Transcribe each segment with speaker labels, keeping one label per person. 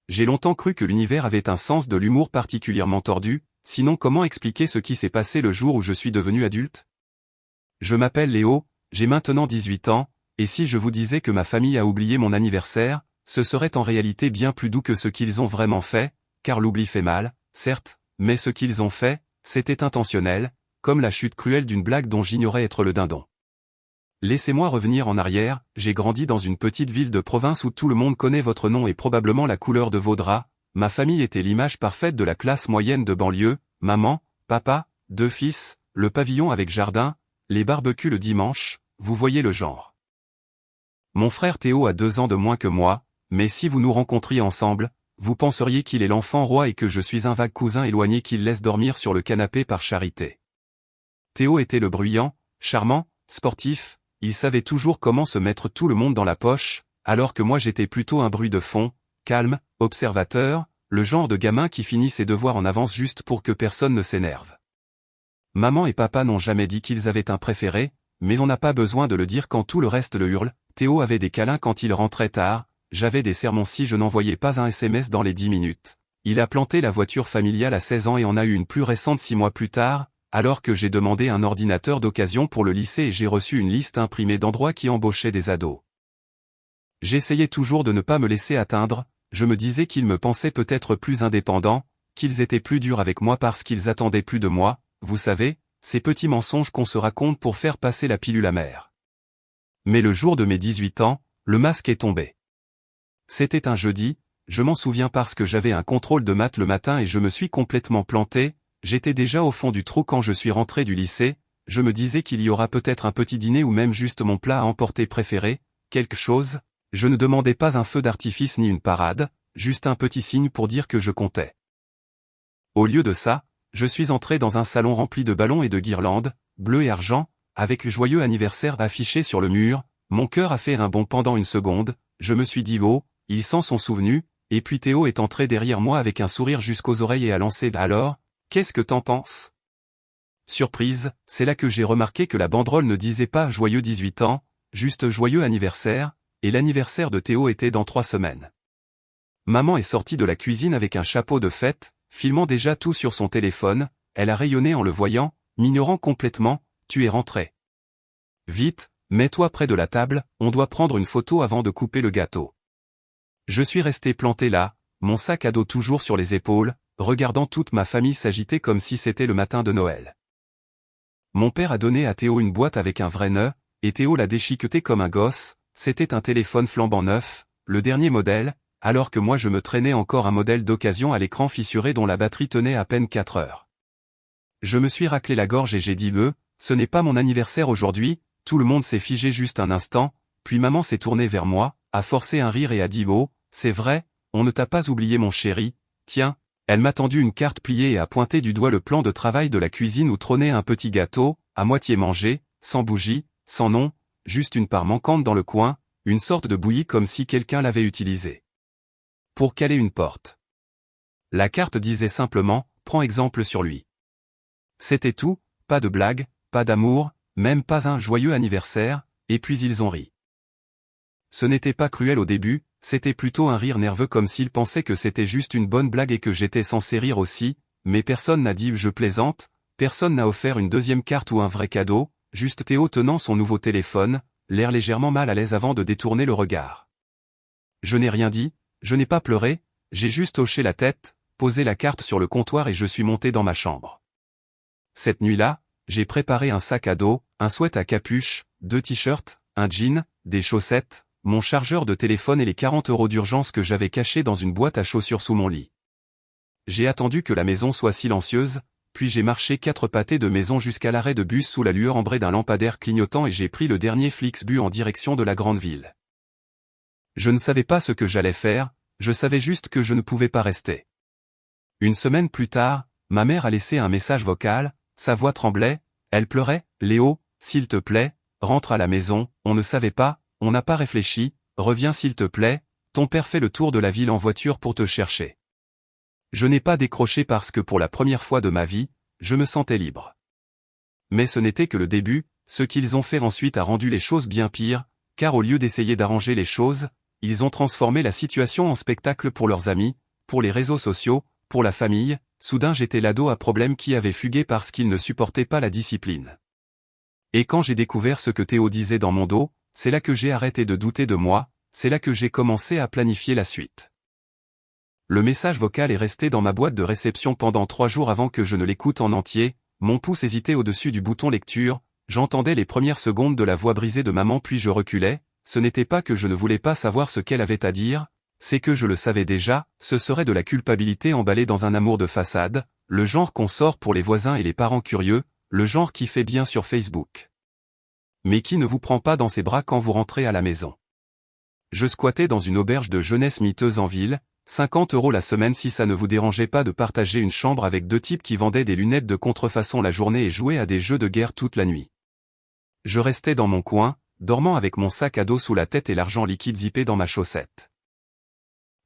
Speaker 1: J'ai longtemps cru que l'univers avait un sens de l'humour particulièrement tordu, sinon comment expliquer ce qui s'est passé le jour où je suis devenu adulte? Je m'appelle Léo, j'ai maintenant 18 ans, et si je vous disais que ma famille a oublié mon anniversaire, ce serait en réalité bien plus doux que ce qu'ils ont vraiment fait, car l'oubli fait mal, certes, mais ce qu'ils ont fait, c'était intentionnel, comme la chute cruelle d'une blague dont j'ignorais être le dindon. Laissez-moi revenir en arrière, j'ai grandi dans une petite ville de province où tout le monde connaît votre nom et probablement la couleur de vos draps. Ma famille était l'image parfaite de la classe moyenne de banlieue, maman, papa, 2 fils, le pavillon avec jardin, les barbecues le dimanche, vous voyez le genre. Mon frère Théo a 2 ans de moins que moi, mais si vous nous rencontriez ensemble, vous penseriez qu'il est l'enfant roi et que je suis un vague cousin éloigné qu'il laisse dormir sur le canapé par charité. Théo était le bruyant, charmant, sportif, il savait toujours comment se mettre tout le monde dans la poche, alors que moi j'étais plutôt un bruit de fond, calme, observateur, le genre de gamin qui finit ses devoirs en avance juste pour que personne ne s'énerve. Maman et papa n'ont jamais dit qu'ils avaient un préféré, mais on n'a pas besoin de le dire quand tout le reste le hurle. Théo avait des câlins quand il rentrait tard, j'avais des sermons si je n'envoyais pas un SMS dans les 10 minutes. Il a planté la voiture familiale à 16 ans et en a eu une plus récente 6 mois plus tard, alors que j'ai demandé un ordinateur d'occasion pour le lycée et j'ai reçu une liste imprimée d'endroits qui embauchaient des ados. J'essayais toujours de ne pas me laisser atteindre, je me disais qu'ils me pensaient peut-être plus indépendant, qu'ils étaient plus durs avec moi parce qu'ils attendaient plus de moi, vous savez, ces petits mensonges qu'on se raconte pour faire passer la pilule amère. Mais le jour de mes 18 ans, le masque est tombé. C'était un jeudi, je m'en souviens parce que j'avais un contrôle de maths le matin et je me suis complètement planté. J'étais déjà au fond du trou quand je suis rentré du lycée, je me disais qu'il y aura peut-être un petit dîner ou même juste mon plat à emporter préféré, quelque chose, je ne demandais pas un feu d'artifice ni une parade, juste un petit signe pour dire que je comptais. Au lieu de ça, je suis entré dans un salon rempli de ballons et de guirlandes, bleu et argent, avec le joyeux anniversaire affiché sur le mur, mon cœur a fait un bond pendant une seconde, je me suis dit oh, ils s'en sont souvenus, et puis Théo est entré derrière moi avec un sourire jusqu'aux oreilles et a lancé « Alors ? Qu'est-ce que t'en penses ?» Surprise, c'est là que j'ai remarqué que la banderole ne disait pas « Joyeux 18 ans », juste « Joyeux anniversaire », et l'anniversaire de Théo était dans 3 semaines. Maman est sortie de la cuisine avec un chapeau de fête, filmant déjà tout sur son téléphone, elle a rayonné en le voyant, m'ignorant complètement, « Tu es rentré. Vite, mets-toi près de la table, on doit prendre une photo avant de couper le gâteau. » Je suis resté planté là, mon sac à dos toujours sur les épaules, regardant toute ma famille s'agiter comme si c'était le matin de Noël. Mon père a donné à Théo une boîte avec un vrai nœud, et Théo l'a déchiqueté comme un gosse, c'était un téléphone flambant neuf, le dernier modèle, alors que moi je me traînais encore un modèle d'occasion à l'écran fissuré dont la batterie tenait à peine 4 heures. Je me suis raclé la gorge et j'ai dit ce n'est pas mon anniversaire aujourd'hui, tout le monde s'est figé juste un instant, puis maman s'est tournée vers moi, a forcé un rire et a dit c'est vrai, on ne t'a pas oublié mon chéri, tiens. Elle m'a tendu une carte pliée et a pointé du doigt le plan de travail de la cuisine où trônait un petit gâteau, à moitié mangé, sans bougie, sans nom, juste une part manquante dans le coin, une sorte de bouillie comme si quelqu'un l'avait utilisée pour caler une porte. La carte disait simplement « Prends exemple sur lui ». C'était tout, pas de blague, pas d'amour, même pas un joyeux anniversaire, et puis ils ont ri. Ce n'était pas cruel au début, c'était plutôt un rire nerveux comme s'ils pensaient que c'était juste une bonne blague et que j'étais censé rire aussi, mais personne n'a dit « je plaisante », personne n'a offert une deuxième carte ou un vrai cadeau, juste Théo tenant son nouveau téléphone, l'air légèrement mal à l'aise avant de détourner le regard. Je n'ai rien dit, je n'ai pas pleuré, j'ai juste hoché la tête, posé la carte sur le comptoir et je suis monté dans ma chambre. Cette nuit-là, j'ai préparé un sac à dos, un sweat à capuche, 2 t-shirts, un jean, des chaussettes, mon chargeur de téléphone et les 40 € d'urgence que j'avais cachés dans une boîte à chaussures sous mon lit. J'ai attendu que la maison soit silencieuse, puis j'ai marché 4 pâtés de maison jusqu'à l'arrêt de bus sous la lueur ambrée d'un lampadaire clignotant et j'ai pris le dernier Flixbus en direction de la grande ville. Je ne savais pas ce que j'allais faire, je savais juste que je ne pouvais pas rester. Une semaine plus tard, ma mère a laissé un message vocal, sa voix tremblait, elle pleurait, « Léo, s'il te plaît, rentre à la maison, on ne savait pas, on n'a pas réfléchi, reviens s'il te plaît, ton père fait le tour de la ville en voiture pour te chercher. » Je n'ai pas décroché parce que pour la première fois de ma vie, je me sentais libre. Mais ce n'était que le début, ce qu'ils ont fait ensuite a rendu les choses bien pires, car au lieu d'essayer d'arranger les choses, ils ont transformé la situation en spectacle pour leurs amis, pour les réseaux sociaux, pour la famille. Soudain j'étais l'ado à problème qui avait fugué parce qu'il ne supportait pas la discipline. Et quand j'ai découvert ce que Théo disait dans mon dos, c'est là que j'ai arrêté de douter de moi, c'est là que j'ai commencé à planifier la suite. Le message vocal est resté dans ma boîte de réception pendant 3 jours avant que je ne l'écoute en entier, mon pouce hésitait au-dessus du bouton lecture, j'entendais les premières secondes de la voix brisée de maman puis je reculais, ce n'était pas que je ne voulais pas savoir ce qu'elle avait à dire, c'est que je le savais déjà, ce serait de la culpabilité emballée dans un amour de façade, le genre qu'on sort pour les voisins et les parents curieux, le genre qui fait bien sur Facebook. Mais qui ne vous prend pas dans ses bras quand vous rentrez à la maison. Je squattais dans une auberge de jeunesse miteuse en ville, 50 € la semaine si ça ne vous dérangeait pas de partager une chambre avec 2 types qui vendaient des lunettes de contrefaçon la journée et jouaient à des jeux de guerre toute la nuit. Je restais dans mon coin, dormant avec mon sac à dos sous la tête et l'argent liquide zippé dans ma chaussette.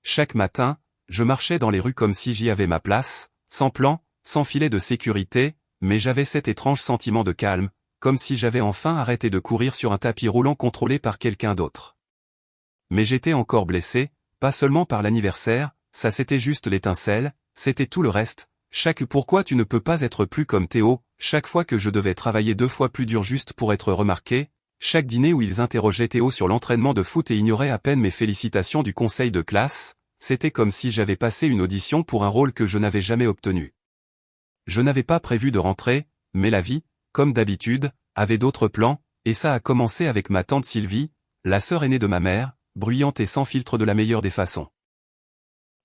Speaker 1: Chaque matin, je marchais dans les rues comme si j'y avais ma place, sans plan, sans filet de sécurité, mais j'avais cet étrange sentiment de calme, comme si j'avais enfin arrêté de courir sur un tapis roulant contrôlé par quelqu'un d'autre. Mais j'étais encore blessé, pas seulement par l'anniversaire, ça c'était juste l'étincelle, c'était tout le reste, chaque pourquoi tu ne peux pas être plus comme Théo, chaque fois que je devais travailler 2 fois plus dur juste pour être remarqué, chaque dîner où ils interrogeaient Théo sur l'entraînement de foot et ignoraient à peine mes félicitations du conseil de classe, c'était comme si j'avais passé une audition pour un rôle que je n'avais jamais obtenu. Je n'avais pas prévu de rentrer, mais la vie, comme d'habitude, avait d'autres plans, et ça a commencé avec ma tante Sylvie, la sœur aînée de ma mère, bruyante et sans filtre de la meilleure des façons.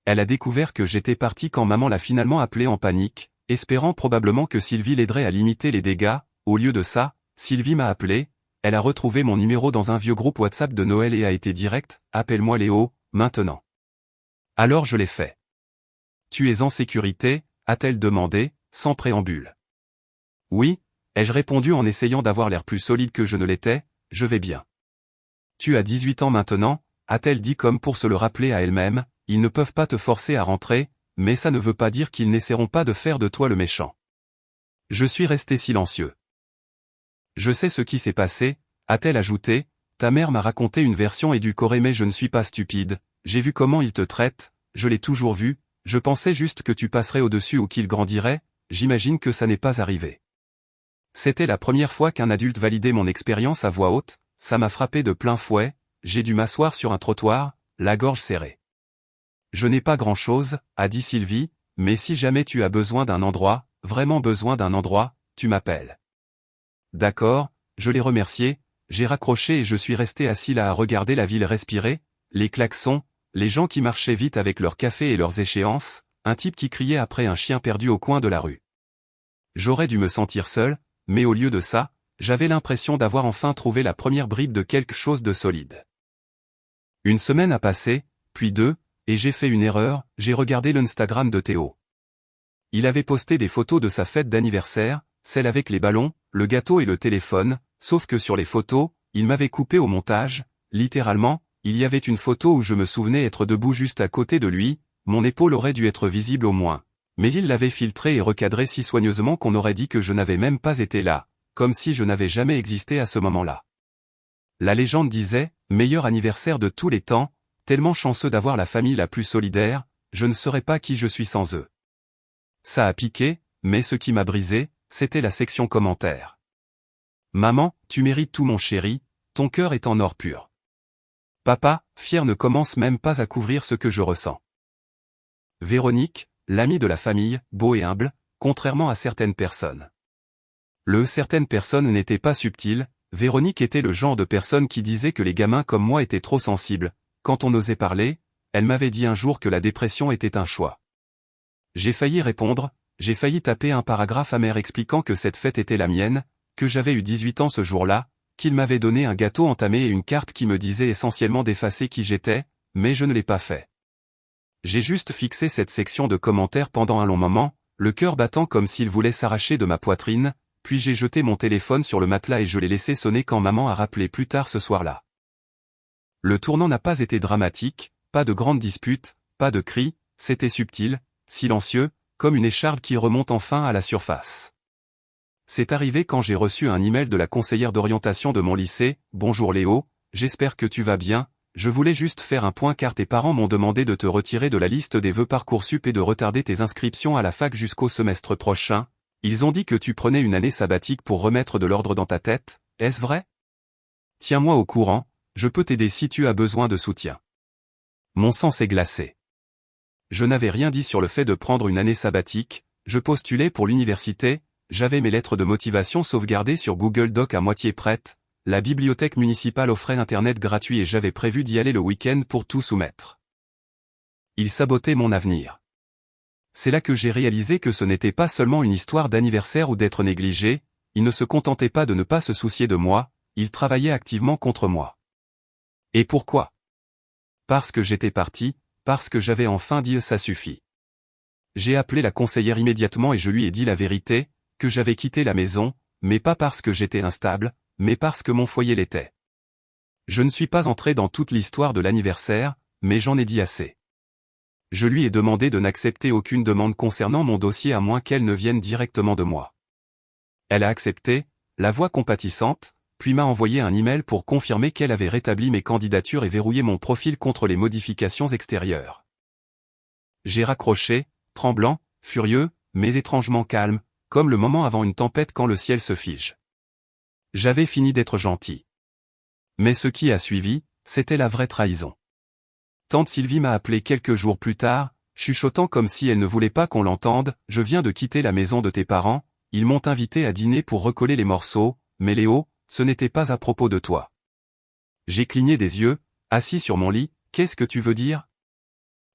Speaker 1: Elle a découvert que j'étais parti quand maman l'a finalement appelée en panique, espérant probablement que Sylvie l'aiderait à limiter les dégâts. Au lieu de ça, Sylvie m'a appelé, elle a retrouvé mon numéro dans un vieux groupe WhatsApp de Noël et a été directe, appelle-moi Léo, maintenant. Alors je l'ai fait. Tu es en sécurité, a-t-elle demandé, sans préambule. Oui, ai-je répondu en essayant d'avoir l'air plus solide que je ne l'étais, je vais bien. Tu as 18 ans maintenant, a-t-elle dit comme pour se le rappeler à elle-même, ils ne peuvent pas te forcer à rentrer, mais ça ne veut pas dire qu'ils n'essaieront pas de faire de toi le méchant. Je suis resté silencieux. Je sais ce qui s'est passé, a-t-elle ajouté, ta mère m'a raconté une version édulcorée mais je ne suis pas stupide, j'ai vu comment ils te traitent, je l'ai toujours vu, je pensais juste que tu passerais au-dessus ou qu'il grandirait, j'imagine que ça n'est pas arrivé. C'était la première fois qu'un adulte validait mon expérience à voix haute, ça m'a frappé de plein fouet, j'ai dû m'asseoir sur un trottoir, la gorge serrée. Je n'ai pas grand-chose, a dit Sylvie, mais si jamais tu as besoin d'un endroit, vraiment besoin d'un endroit, tu m'appelles. D'accord, je l'ai remercié, j'ai raccroché et je suis resté assis là à regarder la ville respirer, les klaxons, les gens qui marchaient vite avec leur café et leurs échéances, un type qui criait après un chien perdu au coin de la rue. J'aurais dû me sentir seul, mais au lieu de ça, j'avais l'impression d'avoir enfin trouvé la première bribe de quelque chose de solide. Une semaine a passé, puis 2, et j'ai fait une erreur, j'ai regardé l'Instagram de Théo. Il avait posté des photos de sa fête d'anniversaire, celle avec les ballons, le gâteau et le téléphone, sauf que sur les photos, il m'avait coupé au montage, littéralement, il y avait une photo où je me souvenais être debout juste à côté de lui, mon épaule aurait dû être visible au moins. Mais il l'avait filtré et recadré si soigneusement qu'on aurait dit que je n'avais même pas été là, comme si je n'avais jamais existé à ce moment-là. La légende disait, meilleur anniversaire de tous les temps, tellement chanceux d'avoir la famille la plus solidaire, je ne saurais pas qui je suis sans eux. Ça a piqué, mais ce qui m'a brisé, c'était la section commentaires. Maman, tu mérites tout mon chéri, ton cœur est en or pur. Papa, fier ne commence même pas à couvrir ce que je ressens. Véronique, l'ami de la famille, beau et humble, contrairement à certaines personnes. Certaines personnes n'étaient pas subtiles, Véronique était le genre de personne qui disait que les gamins comme moi étaient trop sensibles. Quand on osait parler, elle m'avait dit un jour que la dépression était un choix. J'ai failli répondre, j'ai failli taper un paragraphe amer expliquant que cette fête était la mienne, que j'avais eu 18 ans ce jour-là, qu'il m'avait donné un gâteau entamé et une carte qui me disait essentiellement d'effacer qui j'étais, mais je ne l'ai pas fait. J'ai juste fixé cette section de commentaires pendant un long moment, le cœur battant comme s'il voulait s'arracher de ma poitrine, puis j'ai jeté mon téléphone sur le matelas et je l'ai laissé sonner quand maman a rappelé plus tard ce soir-là. Le tournant n'a pas été dramatique, pas de grandes disputes, pas de cris, c'était subtil, silencieux, comme une écharde qui remonte enfin à la surface. C'est arrivé quand j'ai reçu un email de la conseillère d'orientation de mon lycée, « Bonjour Léo, j'espère que tu vas bien, je voulais juste faire un point car tes parents m'ont demandé de te retirer de la liste des vœux Parcoursup et de retarder tes inscriptions à la fac jusqu'au semestre prochain. Ils ont dit que tu prenais une année sabbatique pour remettre de l'ordre dans ta tête, est-ce vrai? Tiens-moi au courant, je peux t'aider si tu as besoin de soutien. Mon sang s'est glacé. Je n'avais rien dit sur le fait de prendre une année sabbatique, je postulais pour l'université, j'avais mes lettres de motivation sauvegardées sur Google Doc à moitié prêtes, la bibliothèque municipale offrait Internet gratuit et j'avais prévu d'y aller le week-end pour tout soumettre. Ils sabotaient mon avenir. C'est là que j'ai réalisé que ce n'était pas seulement une histoire d'anniversaire ou d'être négligé, ils ne se contentaient pas de ne pas se soucier de moi, ils travaillaient activement contre moi. Et pourquoi? Parce que j'étais parti, parce que j'avais enfin dit ça suffit. J'ai appelé la conseillère immédiatement et je lui ai dit la vérité, que j'avais quitté la maison, mais pas parce que j'étais instable, mais parce que mon foyer l'était. Je ne suis pas entré dans toute l'histoire de l'anniversaire, mais j'en ai dit assez. Je lui ai demandé de n'accepter aucune demande concernant mon dossier à moins qu'elle ne vienne directement de moi. Elle a accepté, la voix compatissante, puis m'a envoyé un email pour confirmer qu'elle avait rétabli mes candidatures et verrouillé mon profil contre les modifications extérieures. J'ai raccroché, tremblant, furieux, mais étrangement calme, comme le moment avant une tempête quand le ciel se fige. J'avais fini d'être gentil. Mais ce qui a suivi, c'était la vraie trahison. Tante Sylvie m'a appelé quelques jours plus tard, chuchotant comme si elle ne voulait pas qu'on l'entende, « Je viens de quitter la maison de tes parents, ils m'ont invité à dîner pour recoller les morceaux, mais Léo, ce n'était pas à propos de toi. » J'ai cligné des yeux, assis sur mon lit, « Qu'est-ce que tu veux dire ?»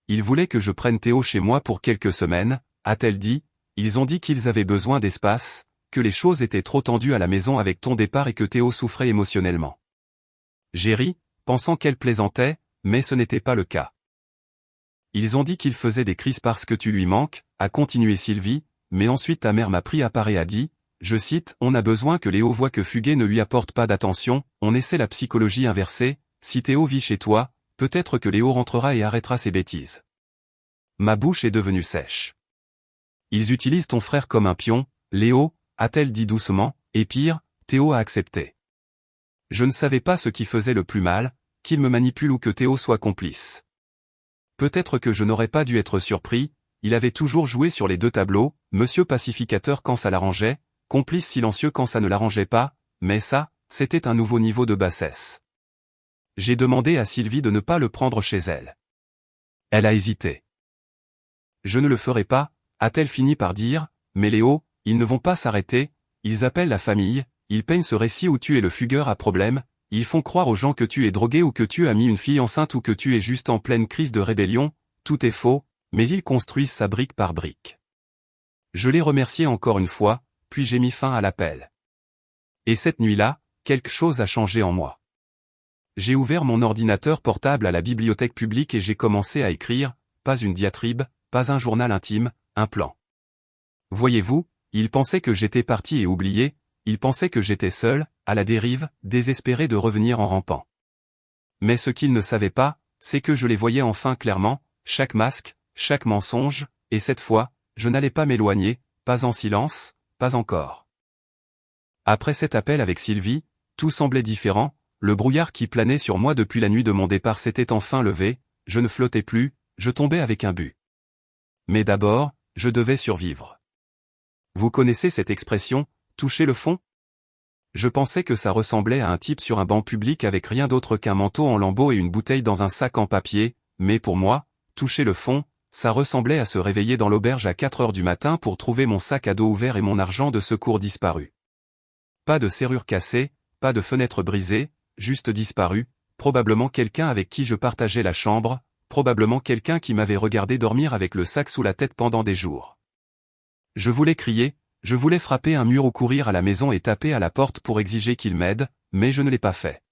Speaker 1: Ils voulaient que je prenne Théo chez moi pour quelques semaines, a-t-elle dit, ils ont dit qu'ils avaient besoin d'espace, que les choses étaient trop tendues à la maison avec ton départ et que Théo souffrait émotionnellement. J'ai ri, pensant qu'elle plaisantait, mais ce n'était pas le cas. Ils ont dit qu'il faisait des crises parce que tu lui manques, a continué Sylvie, mais ensuite ta mère m'a pris à part et a dit, je cite, on a besoin que Léo voit que Fuguet ne lui apporte pas d'attention, on essaie la psychologie inversée, si Théo vit chez toi, peut-être que Léo rentrera et arrêtera ses bêtises. Ma bouche est devenue sèche. Ils utilisent ton frère comme un pion, Léo, a-t-elle dit doucement, et pire, Théo a accepté. Je ne savais pas ce qui faisait le plus mal, qu'il me manipule ou que Théo soit complice. Peut-être que je n'aurais pas dû être surpris, il avait toujours joué sur les deux tableaux, monsieur pacificateur quand ça l'arrangeait, complice silencieux quand ça ne l'arrangeait pas, mais ça, c'était un nouveau niveau de bassesse. J'ai demandé à Sylvie de ne pas le prendre chez elle. Elle a hésité. Je ne le ferai pas, a-t-elle fini par dire, mais Léo, ils ne vont pas s'arrêter, ils appellent la famille, ils peignent ce récit où tu es le fugueur à problème, ils font croire aux gens que tu es drogué ou que tu as mis une fille enceinte ou que tu es juste en pleine crise de rébellion, tout est faux, mais ils construisent ça brique par brique. Je l'ai remercié encore une fois, puis j'ai mis fin à l'appel. Et cette nuit-là, quelque chose a changé en moi. J'ai ouvert mon ordinateur portable à la bibliothèque publique et j'ai commencé à écrire, pas une diatribe, pas un journal intime, un plan. Voyez-vous, ils pensaient que j'étais parti et oublié, ils pensaient que j'étais seul, à la dérive, désespéré de revenir en rampant. Mais ce qu'ils ne savaient pas, c'est que je les voyais enfin clairement, chaque masque, chaque mensonge, et cette fois, je n'allais pas m'éloigner, pas en silence, pas encore. Après cet appel avec Sylvie, tout semblait différent, le brouillard qui planait sur moi depuis la nuit de mon départ s'était enfin levé, je ne flottais plus, je tombais avec un but. Mais d'abord, je devais survivre. Vous connaissez cette expression, toucher le fond? Je pensais que ça ressemblait à un type sur un banc public avec rien d'autre qu'un manteau en lambeaux et une bouteille dans un sac en papier, mais pour moi, toucher le fond, ça ressemblait à se réveiller dans l'auberge à 4 heures du matin pour trouver mon sac à dos ouvert et mon argent de secours disparu. Pas de serrure cassée, pas de fenêtre brisée, juste disparu, probablement quelqu'un avec qui je partageais la chambre, probablement quelqu'un qui m'avait regardé dormir avec le sac sous la tête pendant des jours. Je voulais crier, je voulais frapper un mur ou courir à la maison et taper à la porte pour exiger qu'il m'aide, mais je ne l'ai pas fait.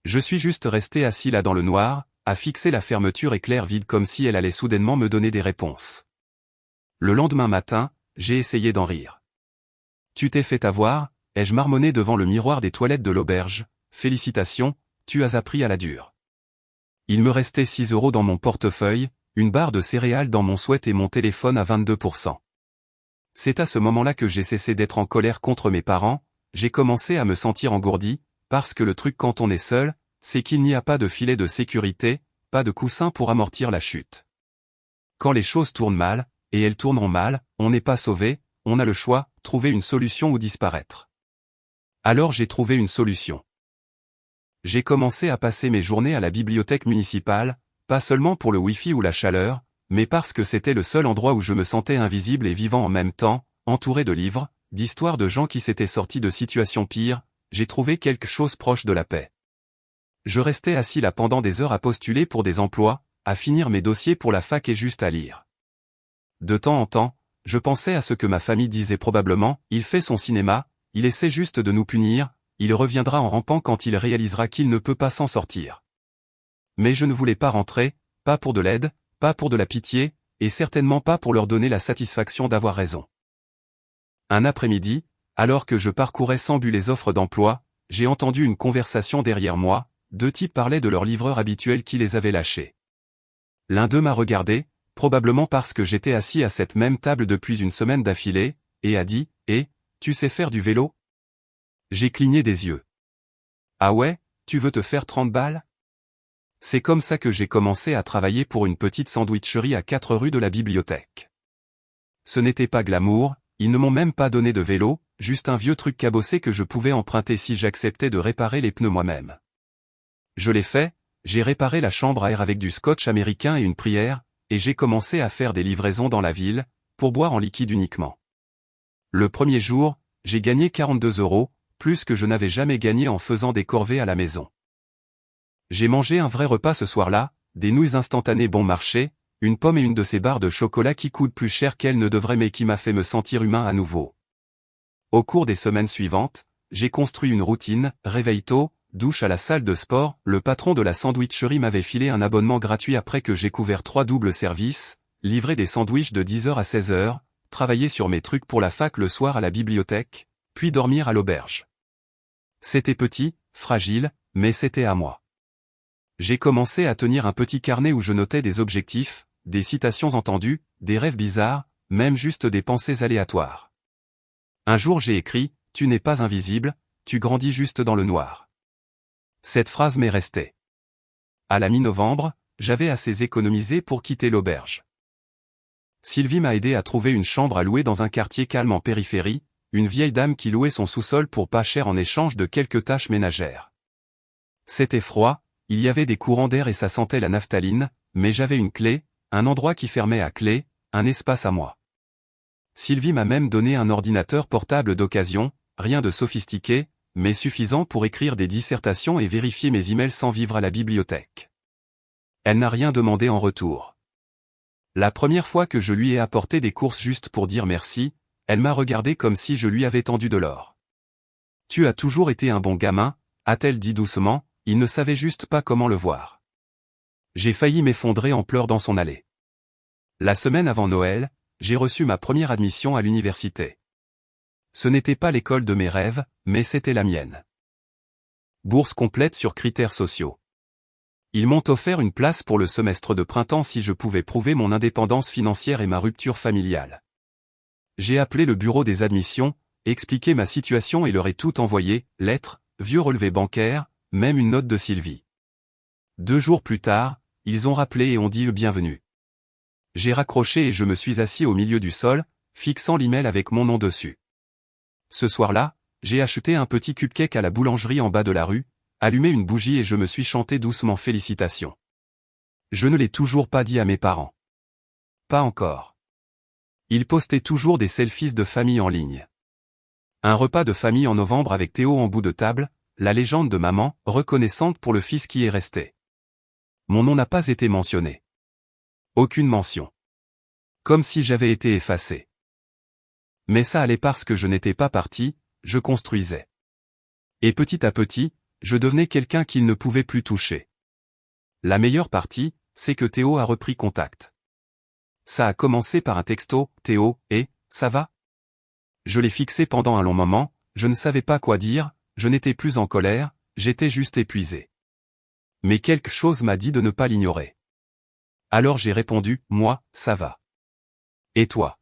Speaker 1: Je suis juste resté assis là dans le noir, à fixer la fermeture éclair vide comme si elle allait soudainement me donner des réponses. Le lendemain matin, j'ai essayé d'en rire. Tu t'es fait avoir, ai-je marmonné devant le miroir des toilettes de l'auberge, félicitations, tu as appris à la dure. Il me restait 6 € dans mon portefeuille, une barre de céréales dans mon sweat et mon téléphone à 22%. C'est à ce moment-là que j'ai cessé d'être en colère contre mes parents, j'ai commencé à me sentir engourdi, parce que le truc quand on est seul, c'est qu'il n'y a pas de filet de sécurité, pas de coussin pour amortir la chute. Quand les choses tournent mal, et elles tourneront mal, on n'est pas sauvé, on a le choix, trouver une solution ou disparaître. Alors j'ai trouvé une solution. J'ai commencé à passer mes journées à la bibliothèque municipale, pas seulement pour le Wi-Fi ou la chaleur, mais parce que c'était le seul endroit où je me sentais invisible et vivant en même temps, entouré de livres, d'histoires de gens qui s'étaient sortis de situations pires, j'ai trouvé quelque chose proche de la paix. Je restais assis là pendant des heures à postuler pour des emplois, à finir mes dossiers pour la fac et juste à lire. De temps en temps, je pensais à ce que ma famille disait probablement, il fait son cinéma, il essaie juste de nous punir, il reviendra en rampant quand il réalisera qu'il ne peut pas s'en sortir. Mais je ne voulais pas rentrer, pas pour de l'aide, pas pour de la pitié, et certainement pas pour leur donner la satisfaction d'avoir raison. Un après-midi, alors que je parcourais sans but les offres d'emploi, j'ai entendu une conversation derrière moi, deux types parlaient de leur livreur habituel qui les avait lâchés. L'un d'eux m'a regardé, probablement parce que j'étais assis à cette même table depuis une semaine d'affilée, et a dit « Eh, tu sais faire du vélo ?» J'ai cligné des yeux. « Ah ouais, tu veux te faire 30 balles ?» C'est comme ça que j'ai commencé à travailler pour une petite sandwicherie à 4 rues de la bibliothèque. Ce n'était pas glamour, ils ne m'ont même pas donné de vélo, juste un vieux truc cabossé que je pouvais emprunter si j'acceptais de réparer les pneus moi-même. Je l'ai fait, j'ai réparé la chambre à air avec du scotch américain et une prière, et j'ai commencé à faire des livraisons dans la ville, pour boire en liquide uniquement. Le premier jour, j'ai gagné 42 €, plus que je n'avais jamais gagné en faisant des corvées à la maison. J'ai mangé un vrai repas ce soir-là, des nouilles instantanées bon marché, une pomme et une de ces barres de chocolat qui coûtent plus cher qu'elles ne devraient mais qui m'a fait me sentir humain à nouveau. Au cours des semaines suivantes, j'ai construit une routine, réveil tôt, douche à la salle de sport, le patron de la sandwicherie m'avait filé un abonnement gratuit après que j'ai couvert 3 doubles services, livré des sandwichs de 10h à 16h, travailler sur mes trucs pour la fac le soir à la bibliothèque, puis dormir à l'auberge. C'était petit, fragile, mais c'était à moi. J'ai commencé à tenir un petit carnet où je notais des objectifs, des citations entendues, des rêves bizarres, même juste des pensées aléatoires. Un jour j'ai écrit « Tu n'es pas invisible, tu grandis juste dans le noir ». Cette phrase m'est restée. À la mi-novembre, j'avais assez économisé pour quitter l'auberge. Sylvie m'a aidé à trouver une chambre à louer dans un quartier calme en périphérie, une vieille dame qui louait son sous-sol pour pas cher en échange de quelques tâches ménagères. C'était froid, il y avait des courants d'air et ça sentait la naphtaline, mais j'avais une clé, un endroit qui fermait à clé, un espace à moi. Sylvie m'a même donné un ordinateur portable d'occasion, rien de sophistiqué, mais suffisant pour écrire des dissertations et vérifier mes emails sans vivre à la bibliothèque. Elle n'a rien demandé en retour. La première fois que je lui ai apporté des courses juste pour dire merci, elle m'a regardé comme si je lui avais tendu de l'or. « Tu as toujours été un bon gamin », a-t-elle dit doucement, il ne savait juste pas comment le voir. J'ai failli m'effondrer en pleurs dans son allée. La semaine avant Noël, j'ai reçu ma première admission à l'université. Ce n'était pas l'école de mes rêves, mais c'était la mienne. Bourse complète sur critères sociaux. Ils m'ont offert une place pour le semestre de printemps si je pouvais prouver mon indépendance financière et ma rupture familiale. J'ai appelé le bureau des admissions, expliqué ma situation et leur ai tout envoyé, lettres, vieux relevés bancaires, même une note de Sylvie. 2 jours plus tard, ils ont rappelé et ont dit le bienvenu. J'ai raccroché et je me suis assis au milieu du sol, fixant l'email avec mon nom dessus. Ce soir-là, j'ai acheté un petit cupcake à la boulangerie en bas de la rue, allumé une bougie et je me suis chanté doucement félicitations. Je ne l'ai toujours pas dit à mes parents. Pas encore. Ils postaient toujours des selfies de famille en ligne. Un repas de famille en novembre avec Théo en bout de table, la légende de maman, reconnaissante pour le fils qui est resté. Mon nom n'a pas été mentionné. Aucune mention. Comme si j'avais été effacé. Mais ça allait parce que je n'étais pas parti, je construisais. Et petit à petit, je devenais quelqu'un qu'il ne pouvait plus toucher. La meilleure partie, c'est que Théo a repris contact. Ça a commencé par un texto, « Théo, ça va ?» Je l'ai fixé pendant un long moment, je ne savais pas quoi dire, je n'étais plus en colère, j'étais juste épuisé. Mais quelque chose m'a dit de ne pas l'ignorer. Alors j'ai répondu, « Moi, ça va. Et toi ?»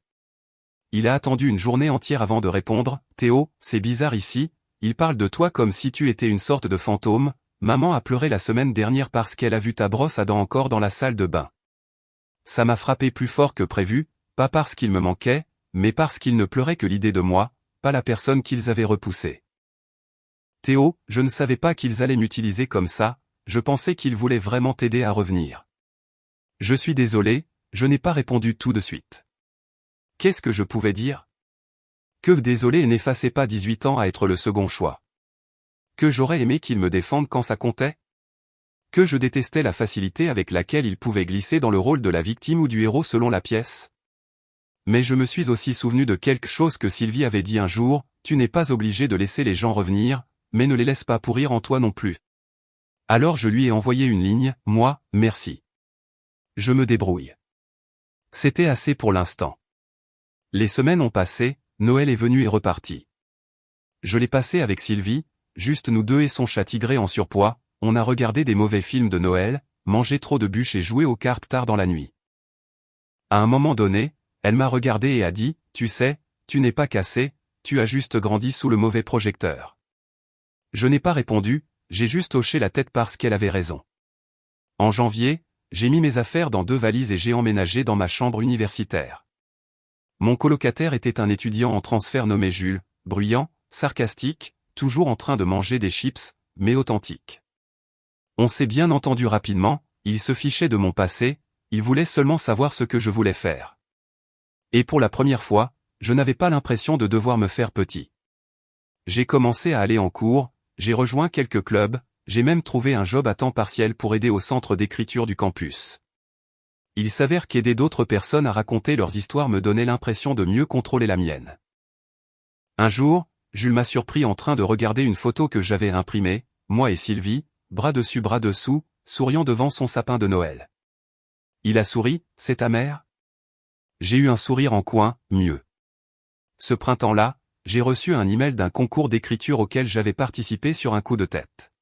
Speaker 1: Il a attendu une journée entière avant de répondre, « Théo, c'est bizarre ici, il parle de toi comme si tu étais une sorte de fantôme, maman a pleuré la semaine dernière parce qu'elle a vu ta brosse à dents encore dans la salle de bain. Ça m'a frappé plus fort que prévu, pas parce qu'il me manquait, mais parce qu'ils ne pleuraient que l'idée de moi, pas la personne qu'ils avaient repoussée. Théo, je ne savais pas qu'ils allaient m'utiliser comme ça, je pensais qu'ils voulaient vraiment t'aider à revenir. Je suis désolé, je n'ai pas répondu tout de suite. Qu'est-ce que je pouvais dire? Que désolé n'effaçait pas 18 ans à être le second choix. Que j'aurais aimé qu'ils me défendent quand ça comptait? Que je détestais la facilité avec laquelle ils pouvaient glisser dans le rôle de la victime ou du héros selon la pièce. Mais je me suis aussi souvenu de quelque chose que Sylvie avait dit un jour, tu n'es pas obligé de laisser les gens revenir, mais ne les laisse pas pourrir en toi non plus. Alors je lui ai envoyé une ligne, moi, merci. Je me débrouille. C'était assez pour l'instant. Les semaines ont passé, Noël est venu et reparti. Je l'ai passé avec Sylvie, juste nous deux et son chat tigré en surpoids, on a regardé des mauvais films de Noël, mangé trop de bûches et joué aux cartes tard dans la nuit. À un moment donné, elle m'a regardé et a dit, tu sais, tu n'es pas cassé, tu as juste grandi sous le mauvais projecteur. Je n'ai pas répondu, j'ai juste hoché la tête parce qu'elle avait raison. En janvier, j'ai mis mes affaires dans 2 valises et j'ai emménagé dans ma chambre universitaire. Mon colocataire était un étudiant en transfert nommé Jules, bruyant, sarcastique, toujours en train de manger des chips, mais authentique. On s'est bien entendu rapidement, il se fichait de mon passé, il voulait seulement savoir ce que je voulais faire. Et pour la première fois, je n'avais pas l'impression de devoir me faire petit. J'ai commencé à aller en cours, j'ai rejoint quelques clubs, j'ai même trouvé un job à temps partiel pour aider au centre d'écriture du campus. Il s'avère qu'aider d'autres personnes à raconter leurs histoires me donnait l'impression de mieux contrôler la mienne. Un jour, Jules m'a surpris en train de regarder une photo que j'avais imprimée, moi et Sylvie, bras dessus bras dessous, souriant devant son sapin de Noël. Il a souri, c'est ta mère? J'ai eu un sourire en coin, mieux. Ce printemps-là, j'ai reçu un email d'un concours d'écriture auquel j'avais participé sur un coup de tête.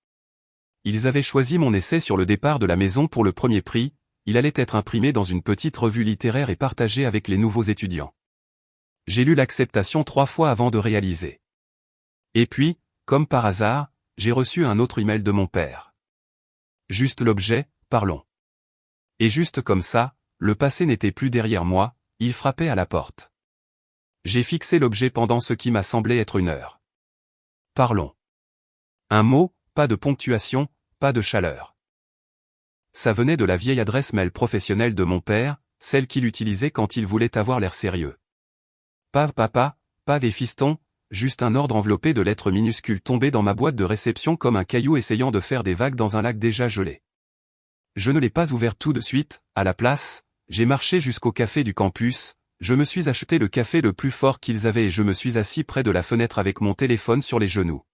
Speaker 1: Ils avaient choisi mon essai sur le départ de la maison pour le premier prix, il allait être imprimé dans une petite revue littéraire et partagé avec les nouveaux étudiants. J'ai lu l'acceptation 3 fois avant de réaliser. Et puis, comme par hasard, j'ai reçu un autre email de mon père. Juste l'objet, parlons. Et juste comme ça, le passé n'était plus derrière moi, il frappait à la porte. J'ai fixé l'objet pendant ce qui m'a semblé être 1 heure. Parlons. Un mot, pas de ponctuation, pas de chaleur. Ça venait de la vieille adresse mail professionnelle de mon père, celle qu'il utilisait quand il voulait avoir l'air sérieux. Pas papa, pas des fistons, juste un ordre enveloppé de lettres minuscules tombé dans ma boîte de réception comme un caillou essayant de faire des vagues dans un lac déjà gelé. Je ne l'ai pas ouvert tout de suite, à la place, j'ai marché jusqu'au café du campus, je me suis acheté le café le plus fort qu'ils avaient et je me suis assis près de la fenêtre avec mon téléphone sur les genoux.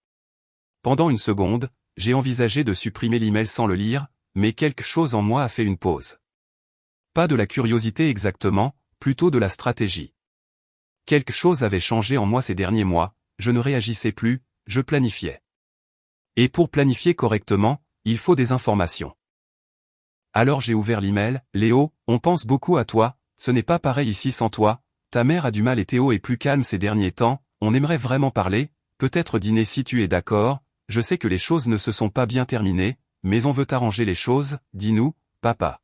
Speaker 1: Pendant 1 seconde, j'ai envisagé de supprimer l'email sans le lire, mais quelque chose en moi a fait une pause. Pas de la curiosité exactement, plutôt de la stratégie. Quelque chose avait changé en moi ces derniers mois, je ne réagissais plus, je planifiais. Et pour planifier correctement, il faut des informations. Alors j'ai ouvert l'email, Léo, on pense beaucoup à toi, ce n'est pas pareil ici sans toi, ta mère a du mal et Théo est plus calme ces derniers temps, on aimerait vraiment parler, peut-être dîner si tu es d'accord, je sais que les choses ne se sont pas bien terminées, mais on veut arranger les choses, dis-nous, papa.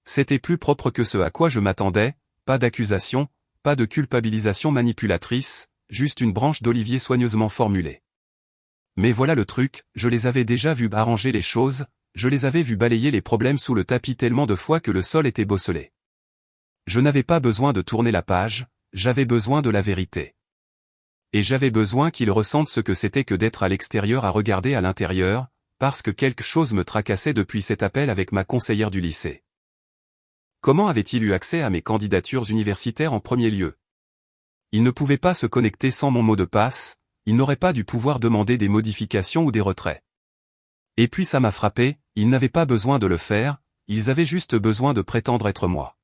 Speaker 1: C'était plus propre que ce à quoi je m'attendais, pas d'accusation, pas de culpabilisation manipulatrice, juste une branche d'olivier soigneusement formulée. Mais voilà le truc, je les avais déjà vus arranger les choses, je les avais vus balayer les problèmes sous le tapis tellement de fois que le sol était bosselé. Je n'avais pas besoin de tourner la page, j'avais besoin de la vérité. Et j'avais besoin qu'ils ressentent ce que c'était que d'être à l'extérieur à regarder à l'intérieur, parce que quelque chose me tracassait depuis cet appel avec ma conseillère du lycée. Comment avait-il eu accès à mes candidatures universitaires en premier lieu? Il ne pouvait pas se connecter sans mon mot de passe, il n'aurait pas dû pouvoir demander des modifications ou des retraits. Et puis ça m'a frappé, ils n'avaient pas besoin de le faire, ils avaient juste besoin de prétendre être moi.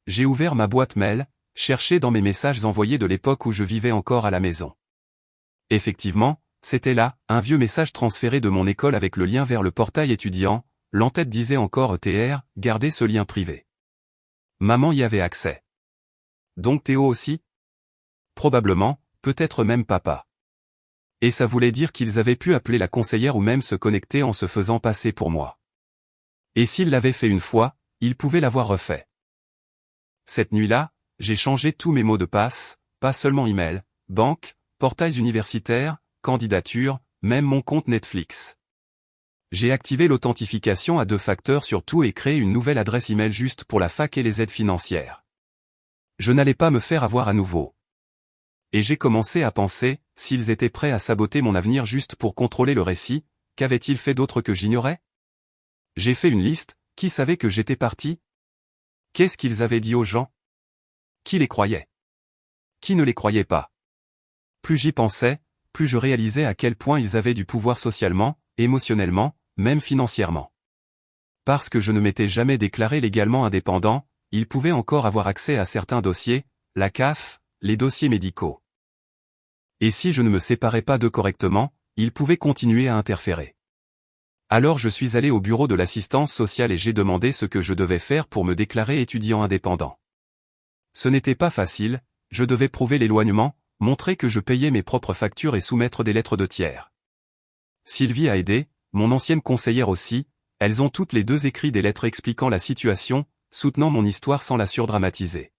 Speaker 1: J'ai ouvert ma boîte mail, cherché dans mes messages envoyés de l'époque où je vivais encore à la maison. Effectivement, c'était là, un vieux message transféré de mon école avec le lien vers le portail étudiant, l'entête disait encore TR, gardez ce lien privé. Maman y avait accès. Donc Théo aussi? Probablement, peut-être même papa. Et ça voulait dire qu'ils avaient pu appeler la conseillère ou même se connecter en se faisant passer pour moi. Et s'ils l'avaient fait une fois, ils pouvaient l'avoir refait. Cette nuit-là, j'ai changé tous mes mots de passe, pas seulement email, banque, portails universitaires, candidature, même mon compte Netflix. J'ai activé l'authentification à 2 facteurs sur tout et créé une nouvelle adresse email juste pour la fac et les aides financières. Je n'allais pas me faire avoir à nouveau. Et j'ai commencé à penser, s'ils étaient prêts à saboter mon avenir juste pour contrôler le récit, qu'avaient-ils fait d'autre que j'ignorais? J'ai fait une liste, qui savait que j'étais parti? Qu'est-ce qu'ils avaient dit aux gens? Qui les croyait? Qui ne les croyait pas? Plus j'y pensais, plus je réalisais à quel point ils avaient du pouvoir socialement, émotionnellement, même financièrement. Parce que je ne m'étais jamais déclaré légalement indépendant, ils pouvaient encore avoir accès à certains dossiers, la CAF, les dossiers médicaux. Et si je ne me séparais pas d'eux correctement, ils pouvaient continuer à interférer. Alors je suis allé au bureau de l'assistance sociale et j'ai demandé ce que je devais faire pour me déclarer étudiant indépendant. Ce n'était pas facile, je devais prouver l'éloignement, montrer que je payais mes propres factures et soumettre des lettres de tiers. Sylvie a aidé, mon ancienne conseillère aussi, elles ont toutes les deux écrit des lettres expliquant la situation, soutenant mon histoire sans la surdramatiser.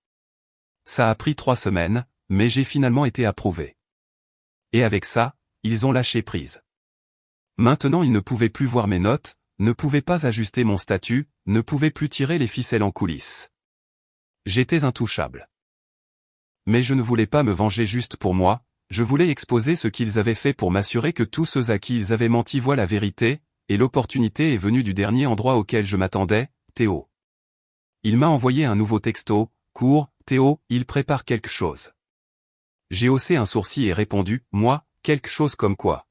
Speaker 1: Ça a pris 3 semaines, mais j'ai finalement été approuvé. Et avec ça, ils ont lâché prise. Maintenant ils ne pouvaient plus voir mes notes, ne pouvaient pas ajuster mon statut, ne pouvaient plus tirer les ficelles en coulisses. J'étais intouchable. Mais je ne voulais pas me venger juste pour moi, je voulais exposer ce qu'ils avaient fait pour m'assurer que tous ceux à qui ils avaient menti voient la vérité, et l'opportunité est venue du dernier endroit auquel je m'attendais, Théo. Il m'a envoyé un nouveau texto, court, Théo, il prépare quelque chose. J'ai haussé un sourcil et répondu, moi, quelque chose comme quoi?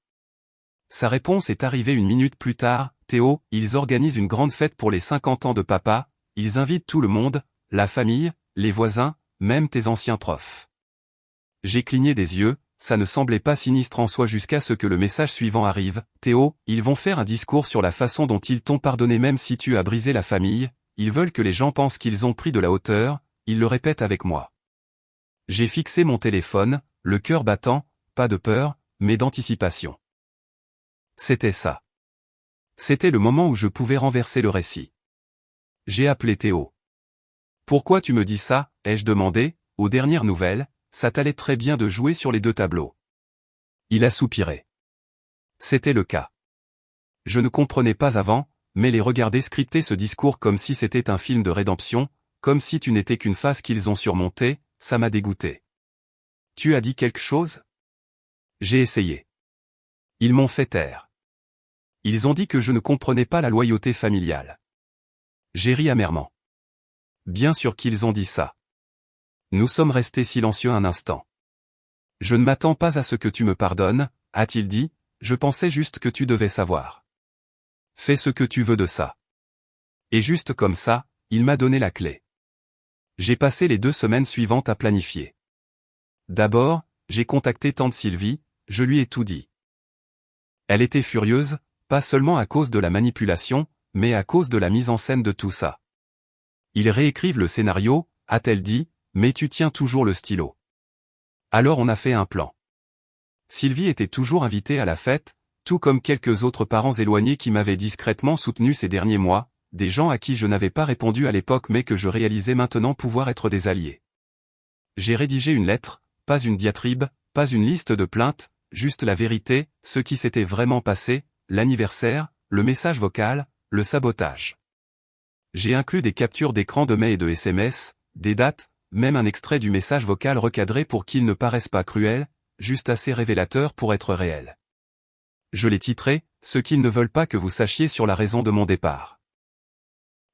Speaker 1: Sa réponse est arrivée 1 minute plus tard, Théo, ils organisent une grande fête pour les 50 ans de papa, ils invitent tout le monde, la famille, les voisins, même tes anciens profs. J'ai cligné des yeux, ça ne semblait pas sinistre en soi jusqu'à ce que le message suivant arrive, Théo, ils vont faire un discours sur la façon dont ils t'ont pardonné même si tu as brisé la famille, ils veulent que les gens pensent qu'ils ont pris de la hauteur, ils le répètent avec moi. J'ai fixé mon téléphone, le cœur battant, pas de peur, mais d'anticipation. C'était ça. C'était le moment où je pouvais renverser le récit. J'ai appelé Théo. Pourquoi tu me dis ça, ai-je demandé, aux dernières nouvelles, ça t'allait très bien de jouer sur les 2 tableaux. Il a soupiré. C'était le cas. Je ne comprenais pas avant, mais les regarder scripter ce discours comme si c'était un film de rédemption, comme si tu n'étais qu'une phase qu'ils ont surmontée, ça m'a dégoûté. Tu as dit quelque chose? J'ai essayé. Ils m'ont fait taire. Ils ont dit que je ne comprenais pas la loyauté familiale. J'ai ri amèrement. Bien sûr qu'ils ont dit ça. Nous sommes restés silencieux un instant. Je ne m'attends pas à ce que tu me pardonnes, a-t-il dit, je pensais juste que tu devais savoir. Fais ce que tu veux de ça. Et juste comme ça, il m'a donné la clé. J'ai passé les 2 semaines suivantes à planifier. D'abord, j'ai contacté tante Sylvie, je lui ai tout dit. Elle était furieuse, pas seulement à cause de la manipulation, mais à cause de la mise en scène de tout ça. Ils réécrivent le scénario, a-t-elle dit, mais tu tiens toujours le stylo. Alors on a fait un plan. Sylvie était toujours invitée à la fête, tout comme quelques autres parents éloignés qui m'avaient discrètement soutenu ces derniers mois, des gens à qui je n'avais pas répondu à l'époque mais que je réalisais maintenant pouvoir être des alliés. J'ai rédigé une lettre, pas une diatribe, pas une liste de plaintes, juste la vérité, ce qui s'était vraiment passé, l'anniversaire, le message vocal, le sabotage. J'ai inclus des captures d'écran de mails et de SMS, des dates, même un extrait du message vocal recadré pour qu'il ne paraisse pas cruel, juste assez révélateur pour être réel. Je l'ai titré, ce qu'ils ne veulent pas que vous sachiez sur la raison de mon départ.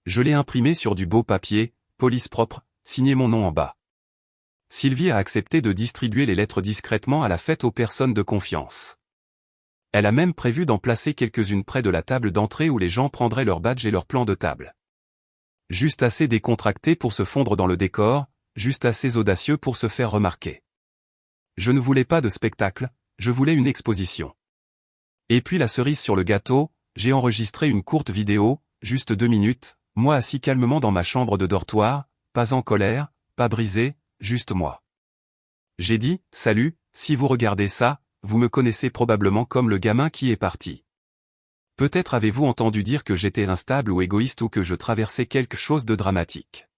Speaker 1: Je l'ai imprimé sur du beau papier, police propre, signé mon nom en bas. Sylvie a accepté de distribuer les lettres discrètement à la fête aux personnes de confiance. Elle a même prévu d'en placer quelques-unes près de la table d'entrée où les gens prendraient leur badge et leur plan de table. Juste assez décontracté pour se fondre dans le décor, juste assez audacieux pour se faire remarquer. Je ne voulais pas de spectacle, je voulais une exposition. Et puis la cerise sur le gâteau, j'ai enregistré une courte vidéo, juste 2 minutes, moi assis calmement dans ma chambre de dortoir, pas en colère, pas brisé, juste moi. J'ai dit, salut, si vous regardez ça, vous me connaissez probablement comme le gamin qui est parti. Peut-être avez-vous entendu dire que j'étais instable ou égoïste ou que je traversais quelque chose de dramatique.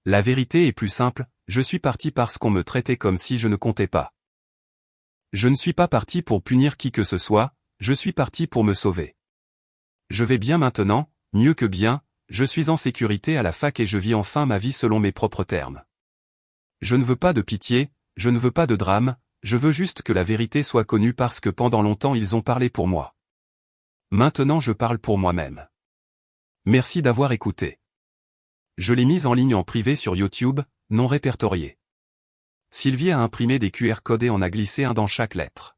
Speaker 1: La vérité est plus simple, je suis parti parce qu'on me traitait comme si je ne comptais pas. Je ne suis pas parti pour punir qui que ce soit, je suis parti pour me sauver. Je vais bien maintenant, mieux que bien, je suis en sécurité à la fac et je vis enfin ma vie selon mes propres termes. Je ne veux pas de pitié, je ne veux pas de drame, je veux juste que la vérité soit connue parce que pendant longtemps ils ont parlé pour moi. Maintenant je parle pour moi-même. Merci d'avoir écouté. Je l'ai mise en ligne en privé sur YouTube, non répertorié. Sylvie a imprimé des QR codes et en a glissé un dans chaque lettre.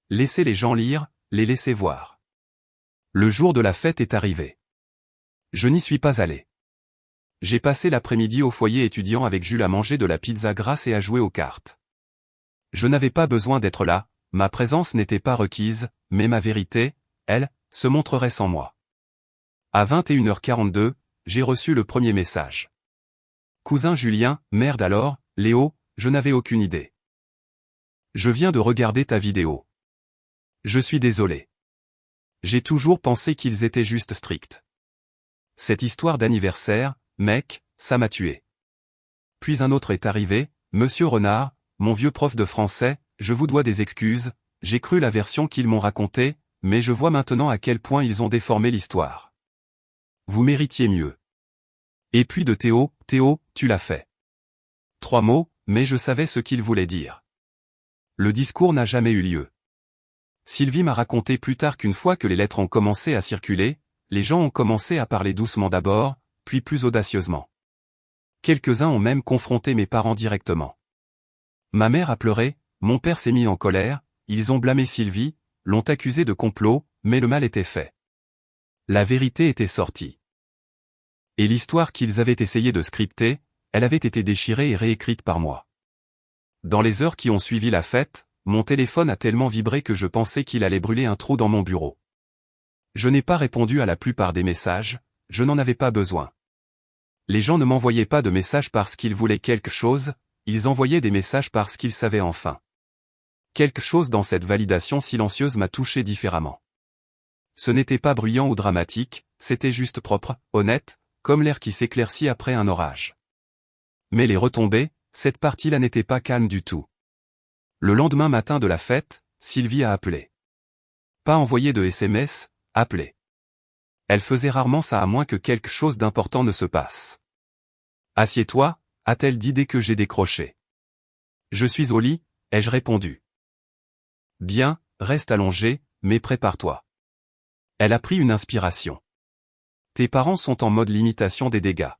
Speaker 1: Laissez les gens lire, les laissez voir. Le jour de la fête est arrivé. Je n'y suis pas allé. J'ai passé l'après-midi au foyer étudiant avec Jules à manger de la pizza grasse et à jouer aux cartes. Je n'avais pas besoin d'être là, ma présence n'était pas requise, mais ma vérité, elle, se montrerait sans moi. À 21h42, j'ai reçu le premier message. Cousin Julien, merde alors, Léo, je n'avais aucune idée. Je viens de regarder ta vidéo. Je suis désolé. J'ai toujours pensé qu'ils étaient juste stricts. Cette histoire d'anniversaire, mec, ça m'a tué. Puis un autre est arrivé, Monsieur Renard, mon vieux prof de français, je vous dois des excuses, j'ai cru la version qu'ils m'ont racontée, mais je vois maintenant à quel point ils ont déformé l'histoire. Vous méritiez mieux. Et puis de Théo, Théo, tu l'as fait. 3 mots, mais je savais ce qu'il voulait dire. Le discours n'a jamais eu lieu. Sylvie m'a raconté plus tard qu'une fois que les lettres ont commencé à circuler, les gens ont commencé à parler doucement d'abord, puis plus audacieusement. Quelques-uns ont même confronté mes parents directement. Ma mère a pleuré, mon père s'est mis en colère, ils ont blâmé Sylvie, l'ont accusée de complot, mais le mal était fait. La vérité était sortie. Et l'histoire qu'ils avaient essayé de scripter, elle avait été déchirée et réécrite par moi. Dans les heures qui ont suivi la fête, mon téléphone a tellement vibré que je pensais qu'il allait brûler un trou dans mon bureau. Je n'ai pas répondu à la plupart des messages, je n'en avais pas besoin. Les gens ne m'envoyaient pas de messages parce qu'ils voulaient quelque chose, ils envoyaient des messages parce qu'ils savaient enfin. Quelque chose dans cette validation silencieuse m'a touché différemment. Ce n'était pas bruyant ou dramatique, c'était juste propre, honnête, comme l'air qui s'éclaircit après un orage. Mais les retombées, cette partie-là n'était pas calme du tout. Le lendemain matin de la fête, Sylvie a appelé. Pas envoyé de SMS, appelé. Elle faisait rarement ça à moins que quelque chose d'important ne se passe. Assieds-toi, a-t-elle dit dès que j'ai décroché. Je suis au lit, ai-je répondu. Bien, reste allongé, mais prépare-toi. Elle a pris une inspiration. Tes parents sont en mode limitation des dégâts.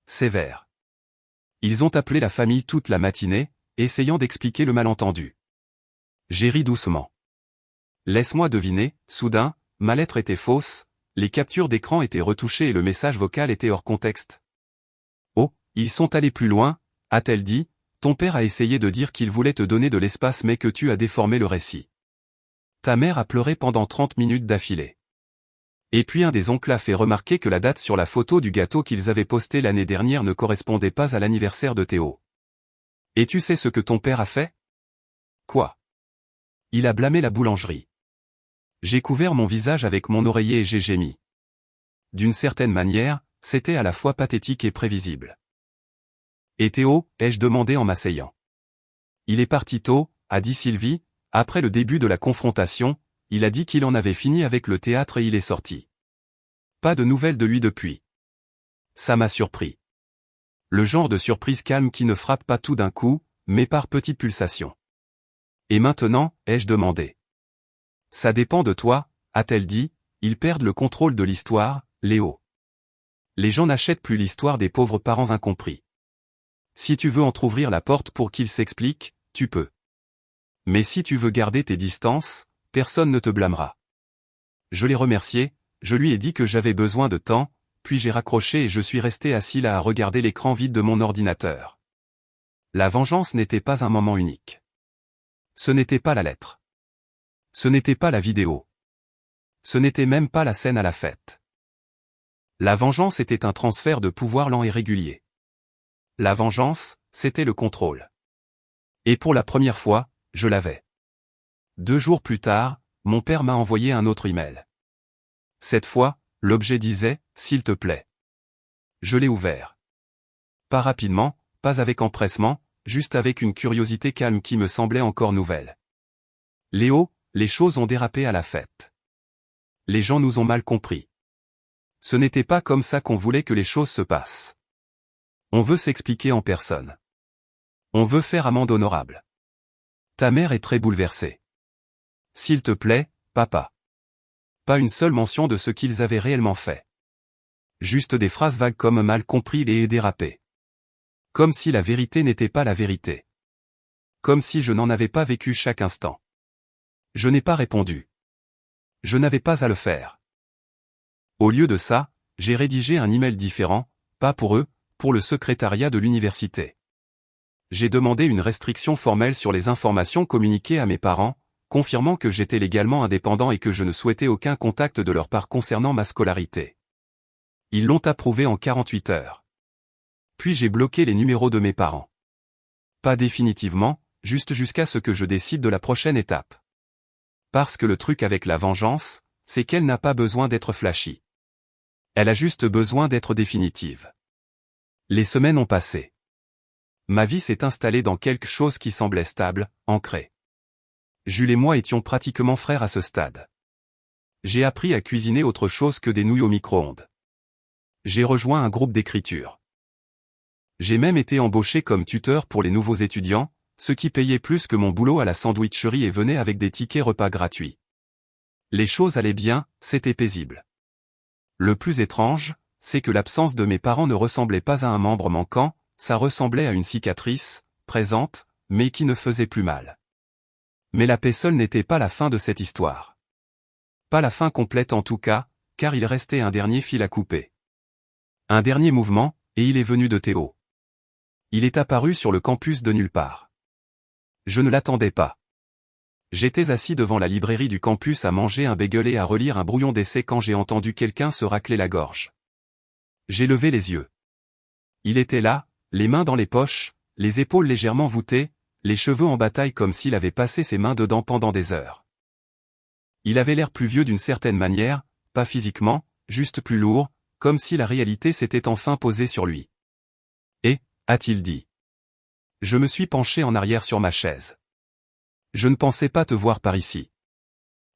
Speaker 1: Sévère. Ils ont appelé la famille toute la matinée, essayant d'expliquer le malentendu. J'ai ri doucement. Laisse-moi deviner, soudain, ma lettre était fausse, les captures d'écran étaient retouchées et le message vocal était hors contexte. Oh, ils sont allés plus loin, a-t-elle dit, ton père a essayé de dire qu'il voulait te donner de l'espace mais que tu as déformé le récit. Ta mère a pleuré pendant 30 minutes d'affilée. Et puis un des oncles a fait remarquer que la date sur la photo du gâteau qu'ils avaient posté l'année dernière ne correspondait pas à l'anniversaire de Théo. Et tu sais ce que ton père a fait? Quoi? Il a blâmé la boulangerie. J'ai couvert mon visage avec mon oreiller et j'ai gémi. D'une certaine manière, c'était à la fois pathétique et prévisible. Et Théo, ai-je demandé en m'asseyant. Il est parti tôt, a dit Sylvie, après le début de la confrontation, il a dit qu'il en avait fini avec le théâtre et il est sorti. Pas de nouvelles de lui depuis. Ça m'a surpris. Le genre de surprise calme qui ne frappe pas tout d'un coup, mais par petites pulsations. Et maintenant, ai-je demandé. Ça dépend de toi, a-t-elle dit, ils perdent le contrôle de l'histoire, Léo. Les gens n'achètent plus l'histoire des pauvres parents incompris. Si tu veux entrouvrir la porte pour qu'ils s'expliquent, tu peux. Mais si tu veux garder tes distances, personne ne te blâmera. Je l'ai remercié, je lui ai dit que j'avais besoin de temps, puis j'ai raccroché et je suis resté assis là à regarder l'écran vide de mon ordinateur. La vengeance n'était pas un moment unique. Ce n'était pas la lettre. Ce n'était pas la vidéo. Ce n'était même pas la scène à la fête. La vengeance était un transfert de pouvoir lent et régulier. La vengeance, c'était le contrôle. Et pour la première fois, je l'avais. 2 jours plus tard, mon père m'a envoyé un autre email. Cette fois, l'objet disait « S'il te plaît ». Je l'ai ouvert. Pas rapidement, pas avec empressement, juste avec une curiosité calme qui me semblait encore nouvelle. Léo, les choses ont dérapé à la fête. Les gens nous ont mal compris. Ce n'était pas comme ça qu'on voulait que les choses se passent. On veut s'expliquer en personne. On veut faire amende honorable. Ta mère est très bouleversée. S'il te plaît, papa. Pas une seule mention de ce qu'ils avaient réellement fait. Juste des phrases vagues comme mal compris et dérapé. Comme si la vérité n'était pas la vérité. Comme si je n'en avais pas vécu chaque instant. Je n'ai pas répondu. Je n'avais pas à le faire. Au lieu de ça, j'ai rédigé un email différent, pas pour eux, pour le secrétariat de l'université. J'ai demandé une restriction formelle sur les informations communiquées à mes parents, confirmant que j'étais légalement indépendant et que je ne souhaitais aucun contact de leur part concernant ma scolarité. Ils l'ont approuvé en 48 heures. Puis j'ai bloqué les numéros de mes parents. Pas définitivement, juste jusqu'à ce que je décide de la prochaine étape. Parce que le truc avec la vengeance, c'est qu'elle n'a pas besoin d'être flashy. Elle a juste besoin d'être définitive. Les semaines ont passé. Ma vie s'est installée dans quelque chose qui semblait stable, ancré. Jules et moi étions pratiquement frères à ce stade. J'ai appris à cuisiner autre chose que des nouilles au micro-ondes. J'ai rejoint un groupe d'écriture. J'ai même été embauché comme tuteur pour les nouveaux étudiants, ce qui payait plus que mon boulot à la sandwicherie et venait avec des tickets repas gratuits. Les choses allaient bien, c'était paisible. Le plus étrange, c'est que l'absence de mes parents ne ressemblait pas à un membre manquant, ça ressemblait à une cicatrice, présente, mais qui ne faisait plus mal. Mais la paix seule n'était pas la fin de cette histoire. Pas la fin complète en tout cas, car il restait un dernier fil à couper. Un dernier mouvement, et il est venu de Théo. Il est apparu sur le campus de nulle part. Je ne l'attendais pas. J'étais assis devant la librairie du campus à manger un bagel et à relire un brouillon d'essai quand j'ai entendu quelqu'un se racler la gorge. J'ai levé les yeux. Il était là, les mains dans les poches, les épaules légèrement voûtées, les cheveux en bataille comme s'il avait passé ses mains dedans pendant des heures. Il avait l'air plus vieux d'une certaine manière, pas physiquement, juste plus lourd, comme si la réalité s'était enfin posée sur lui. Et, a-t-il dit. Je me suis penché en arrière sur ma chaise. Je ne pensais pas te voir par ici.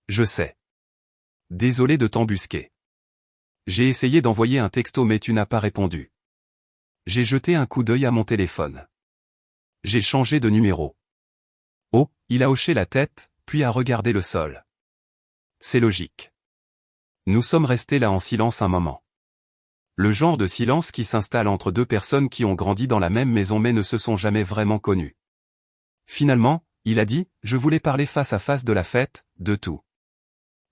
Speaker 1: Je sais. Désolé de t'embusquer. J'ai essayé d'envoyer un texto mais tu n'as pas répondu. J'ai jeté un coup d'œil à mon téléphone. J'ai changé de numéro. Oh, il a hoché la tête, puis a regardé le sol. C'est logique. Nous sommes restés là en silence un moment. Le genre de silence qui s'installe entre deux personnes qui ont grandi dans la même maison mais ne se sont jamais vraiment connues. Finalement, il a dit, je voulais parler face à face de la fête, de tout.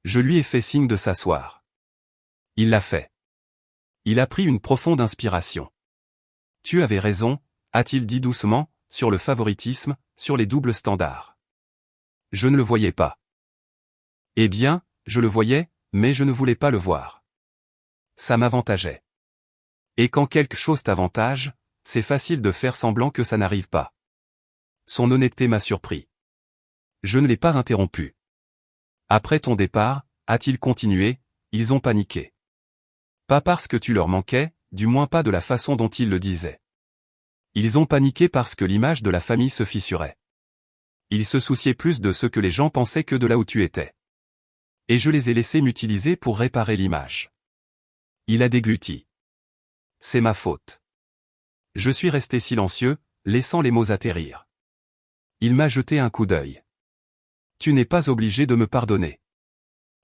Speaker 1: Je lui ai fait signe de s'asseoir. Il l'a fait. Il a pris une profonde inspiration. Tu avais raison, a-t-il dit doucement, sur le favoritisme, sur les doubles standards. Je ne le voyais pas. Eh bien, je le voyais, mais je ne voulais pas le voir. Ça m'avantageait. Et quand quelque chose t'avantage, c'est facile de faire semblant que ça n'arrive pas. Son honnêteté m'a surpris. Je ne l'ai pas interrompu. Après ton départ, a-t-il continué, ils ont paniqué. Pas parce que tu leur manquais, du moins pas de la façon dont ils le disaient. Ils ont paniqué parce que l'image de la famille se fissurait. Ils se souciaient plus de ce que les gens pensaient que de là où tu étais. Et je les ai laissés m'utiliser pour réparer l'image. Il a dégluti. C'est ma faute. Je suis resté silencieux, laissant les mots atterrir. Il m'a jeté un coup d'œil. Tu n'es pas obligé de me pardonner.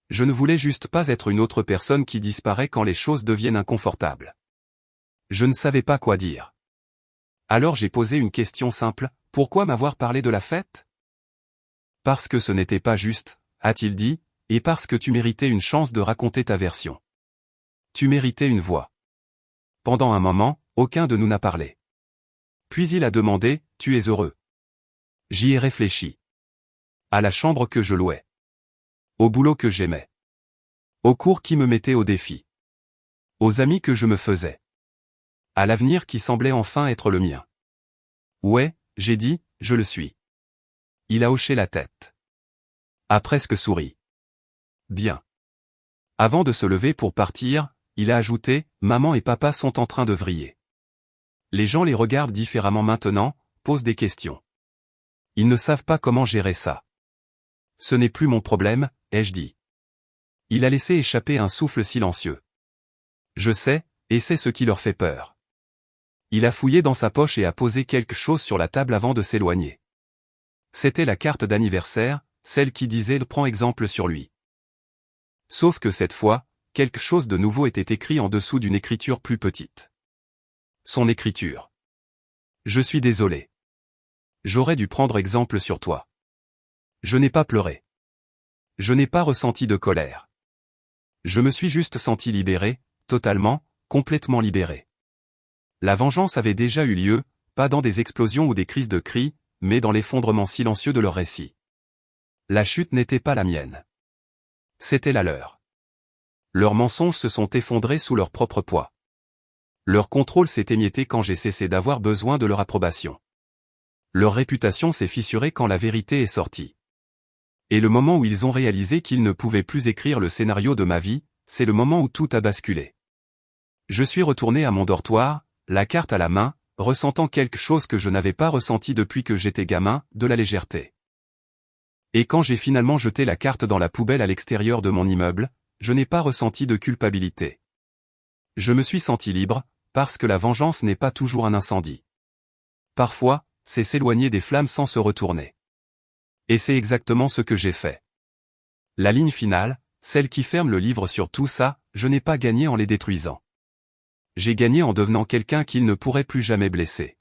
Speaker 1: Je ne voulais juste pas être une autre personne qui disparaît quand les choses deviennent inconfortables. Je ne savais pas quoi dire. Alors j'ai posé une question simple, pourquoi m'avoir parlé de la fête? Parce que ce n'était pas juste, a-t-il dit, et parce que tu méritais une chance de raconter ta version. Tu méritais une voix. Pendant un moment, aucun de nous n'a parlé. Puis il a demandé, tu es heureux? J'y ai réfléchi. À la chambre que je louais. Au boulot que j'aimais. Aux cours qui me mettaient au défi. Aux amis que je me faisais. À l'avenir qui semblait enfin être le mien. Ouais, j'ai dit, je le suis. Il a hoché la tête. A presque souri. Bien. Avant de se lever pour partir, il a ajouté, maman et papa sont en train de vriller. Les gens les regardent différemment maintenant, posent des questions. Ils ne savent pas comment gérer ça. Ce n'est plus mon problème, ai-je dit. Il a laissé échapper un souffle silencieux. Je sais, et c'est ce qui leur fait peur. Il a fouillé dans sa poche et a posé quelque chose sur la table avant de s'éloigner. C'était la carte d'anniversaire, celle qui disait « Prends exemple sur lui ». Sauf que cette fois, quelque chose de nouveau était écrit en dessous d'une écriture plus petite. Son écriture. Je suis désolé. J'aurais dû prendre exemple sur toi. Je n'ai pas pleuré. Je n'ai pas ressenti de colère. Je me suis juste senti libéré, totalement, complètement libéré. La vengeance avait déjà eu lieu, pas dans des explosions ou des crises de cris, mais dans l'effondrement silencieux de leur récit. La chute n'était pas la mienne. C'était la leur. Leurs mensonges se sont effondrés sous leur propre poids. Leur contrôle s'est émietté quand j'ai cessé d'avoir besoin de leur approbation. Leur réputation s'est fissurée quand la vérité est sortie. Et le moment où ils ont réalisé qu'ils ne pouvaient plus écrire le scénario de ma vie, c'est le moment où tout a basculé. Je suis retourné à mon dortoir, la carte à la main, ressentant quelque chose que je n'avais pas ressenti depuis que j'étais gamin, de la légèreté. Et quand j'ai finalement jeté la carte dans la poubelle à l'extérieur de mon immeuble, je n'ai pas ressenti de culpabilité. Je me suis senti libre, parce que la vengeance n'est pas toujours un incendie. Parfois, c'est s'éloigner des flammes sans se retourner. Et c'est exactement ce que j'ai fait. La ligne finale, celle qui ferme le livre sur tout ça, je n'ai pas gagné en les détruisant. J'ai gagné en devenant quelqu'un qu'ils ne pourraient plus jamais blesser.